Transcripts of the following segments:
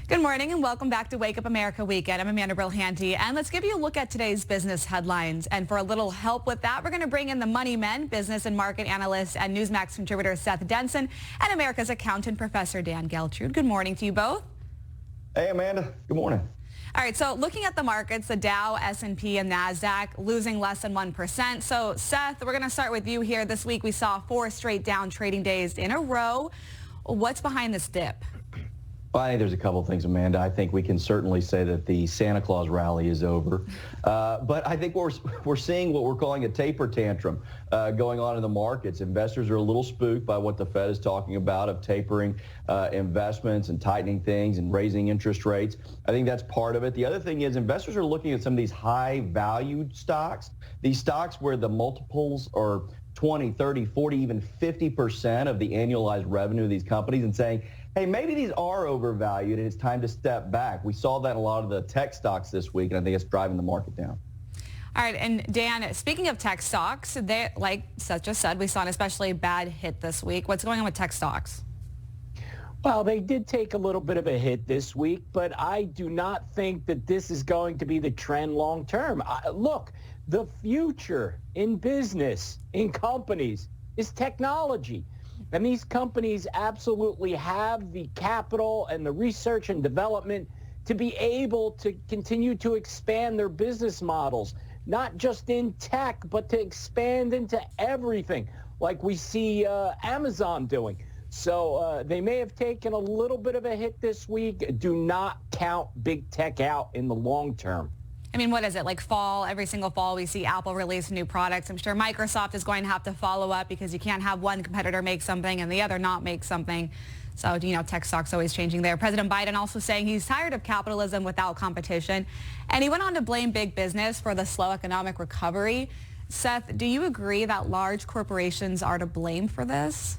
Good morning and welcome back to Wake Up America Weekend. I'm Amanda Brilhanti, and let's give you a look at today's business headlines. And for a little help with that, we're going to bring in the Money Men, business and market analyst and Newsmax contributor Seth Denson, and America's accountant Professor Dan Geltrude. Good morning to you both. Hey, Amanda. Good morning. All right, so looking at the markets, the Dow, S&P, and NASDAQ losing less than 1%. So, Seth, we're going to start with you here. This week, we saw 4 straight down trading days in a row. What's behind this dip? Well, I think there's a couple things, Amanda. I think we can certainly say that the Santa Claus rally is over. But I think we're seeing what we're calling a taper tantrum going on in the markets. Investors are a little spooked by what the Fed is talking about of tapering investments and tightening things and raising interest rates. I think that's part of it. The other thing is investors are looking at some of these high-valued stocks, these stocks where the multiples are 20, 30, 40, even 50% of the annualized revenue of these companies and saying, hey, maybe these are overvalued and it's time to step back. We saw that in a lot of the tech stocks this week, and I think it's driving the market down. All right, and Dan, speaking of tech stocks, they, like Seth just said, we saw an especially bad hit this week. What's going on with tech stocks? Well, they did take a little bit of a hit this week, but I do not think that this is going to be the trend long term. Look, the future in business, in companies, is technology. And these companies absolutely have the capital and the research and development to be able to continue to expand their business models, not just in tech, but to expand into everything like we see Amazon doing. So they may have taken a little bit of a hit this week. Do not count big tech out in the long term. I mean, what is it, like fall? Every single fall we see Apple release new products. I'm sure Microsoft is going to have to follow up because you can't have one competitor make something and the other not make something. So, you know, tech stocks always changing there. President Biden also saying he's tired of capitalism without competition. And he went on to blame big business for the slow economic recovery. Seth, do you agree that large corporations are to blame for this?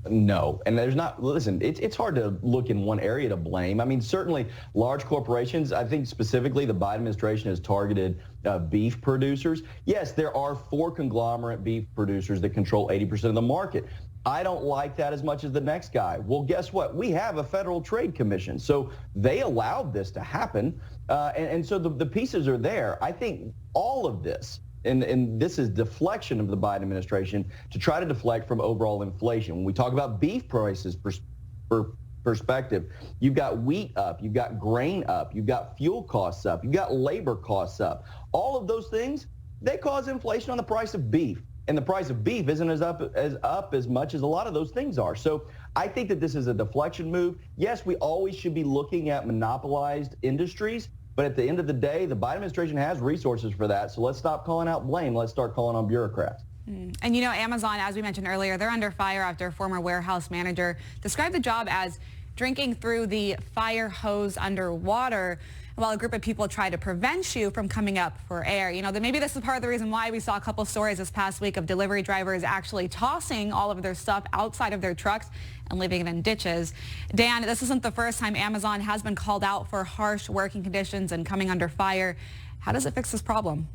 No, and there's not, listen, it's hard to look in one area to blame. I mean, certainly large corporations, I think specifically the Biden administration has targeted beef producers. Yes, there are 4 conglomerate beef producers that control 80% of the market. I don't like that as much as the next guy. Well, guess what? We have a Federal Trade Commission, so they allowed this to happen, and so the pieces are there. I think all of this, and this is deflection of the Biden administration to try to deflect from overall inflation. When we talk about beef prices perspective, you've got wheat up, you've got grain up, you've got fuel costs up, you've got labor costs up. All of those things, they cause inflation on the price of beef. And the price of beef isn't as up as much as a lot of those things are. So I think that this is a deflection move. Yes, we always should be looking at monopolized industries. But at the end of the day, the Biden administration has resources for that. So let's stop calling out blame. Let's start calling on bureaucrats. And, you know, Amazon, as we mentioned earlier, they're under fire after a former warehouse manager described the job as drinking through the fire hose underwater while a group of people try to prevent you from coming up for air. You know, maybe this is part of the reason why we saw a couple stories this past week of delivery drivers actually tossing all of their stuff outside of their trucks and leaving it in ditches. Dan, this isn't the first time Amazon has been called out for harsh working conditions and coming under fire. How does it fix this problem?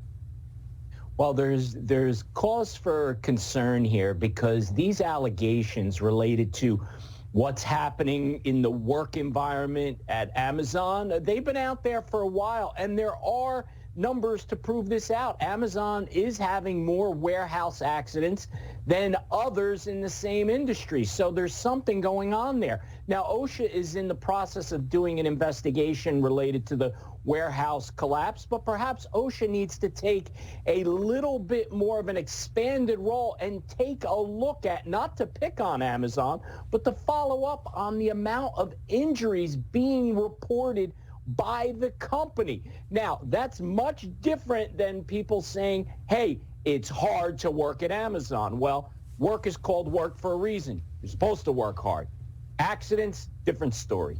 Well, there's cause for concern here because these allegations related to what's happening in the work environment at Amazon, they've been out there for a while, and there are numbers to prove this out. Amazon is having more warehouse accidents than others in the same industry. So there's something going on there. Now, OSHA is in the process of doing an investigation related to the warehouse collapse, but perhaps OSHA needs to take a little bit more of an expanded role and take a look at, not to pick on Amazon, but to follow up on the amount of injuries being reported by the company. Now, that's much different than people saying, hey, it's hard to work at Amazon. Well, work is called work for a reason. You're supposed to work hard. Accidents, different story.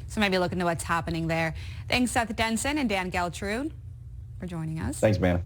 So maybe look into what's happening there. Thanks, Seth Denson and Dan Geltrude, for joining us. Thanks, man.